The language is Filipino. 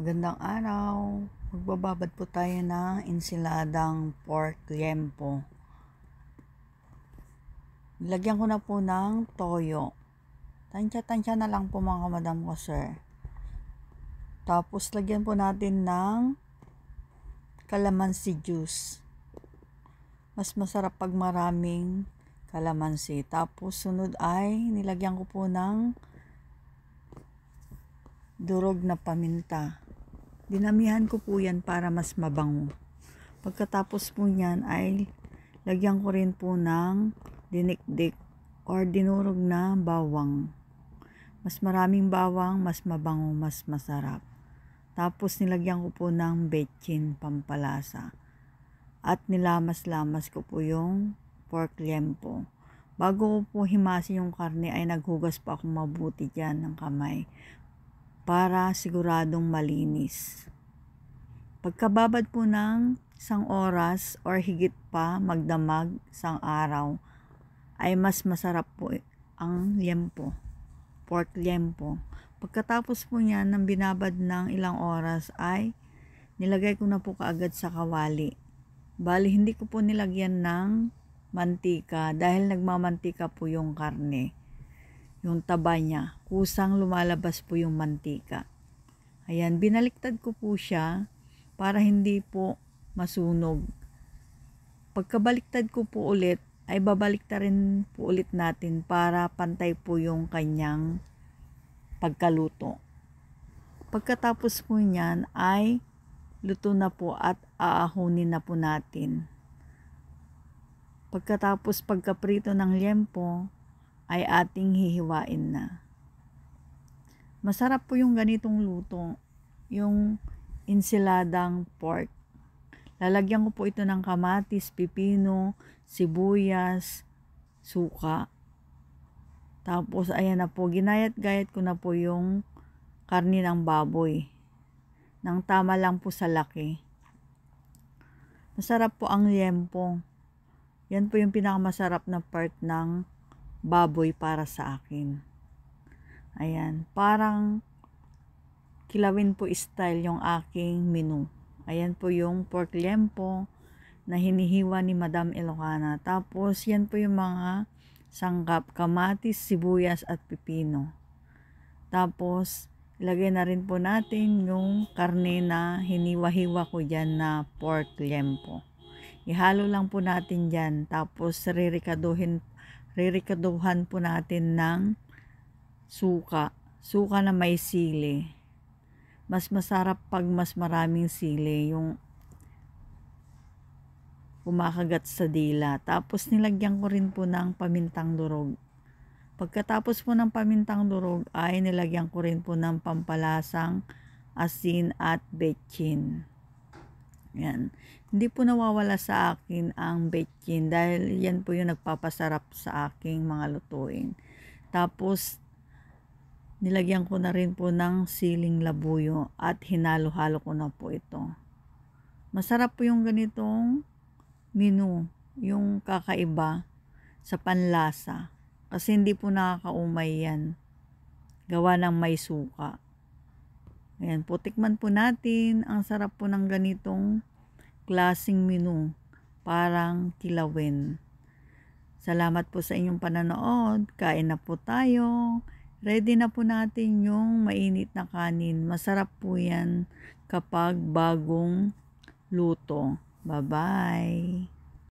Magandang araw. Magbababad po tayo ng ensiladang pork liempo. Lagyan ko na po ng toyo. Tansya-tansya na lang po mga kamadam ko, sir. Tapos lagyan po natin ng calamansi juice. Mas masarap pag maraming calamansi. Tapos sunod ay nilagyan ko po ng durog na paminta. Dinamihan ko po yan para mas mabango. Pagkatapos po niyan ay lagyan ko rin po ng dinikdik or dinurog na bawang. Mas maraming bawang, mas mabango, mas masarap. Tapos nilagyan ko po ng betchin pampalasa. At nilamas-lamas ko po yung pork liempo. Bago ko po himasin yung karne ay naghugas pa ako mabuti dyan ng kamay para siguradong malinis. Pagkababad po ng 1 oras or higit pa magdamag 1 araw ay mas masarap po ang liempo, pork liempo. Pagkatapos po niyan ng binabad ng ilang oras ay nilagay ko na po kaagad sa kawali. Bali hindi ko po nilagyan ng mantika dahil nagmamantika po yung karne. Yung taba niya, kusang lumalabas po yung mantika. Ayan, binaliktad ko po siya para hindi po masunog. Pagkabaliktad ko po ulit, ay babaliktarin po ulit natin para pantay po yung kanyang pagkaluto. Pagkatapos po niyan ay luto na po at aahunin na po natin. Pagkatapos pagkaprito ng liempo, ay ating hihiwain na. Masarap po yung ganitong luto, yung ensiladang pork. Lalagyan ko po ito ng kamatis, pipino, sibuyas, suka. Tapos ayan na po, ginayat-gayat ko na po yung karne ng baboy. Nang tama lang po sa laki. Masarap po ang liempo. Yan po yung pinakamasarap na part ng baboy para sa akin. Ayan, parang kilawin po style yung aking menu. Ayan po yung pork liempo na hinihiwa ni Madam Ilocana. Tapos yan po yung mga sangkap, kamatis, sibuyas at pipino. Tapos ilagay na rin po natin yung karne na hiniwa-hiwa ko dyan na pork liempo. Ihalo lang po natin dyan. Tapos ririkaduhan po natin ng suka. Suka na may sili. Mas masarap pag mas maraming sili yung kumakagat sa dila. Tapos nilagyan ko rin po ng pamintang durog. Pagkatapos po ng pamintang durog ay nilagyan ko rin po ng pampalasang asin at betchin. Yan. Hindi po nawawala sa akin ang betchin dahil yan po yung nagpapasarap sa aking mga lutuin. Tapos nilagyan ko na rin po ng siling labuyo at hinalo-halo ko na po ito. Masarap po yung ganitong menu, yung kakaiba sa panlasa. Kasi hindi po nakakaumay yan. Gawa ng may suka. Ayan po, tikman po natin. Ang sarap po ng ganitong klaseng menu. Parang kilawin. Salamat po sa inyong pananood. Kain na po tayo. Ready na po natin yung mainit na kanin. Masarap po yan kapag bagong luto. Bye-bye.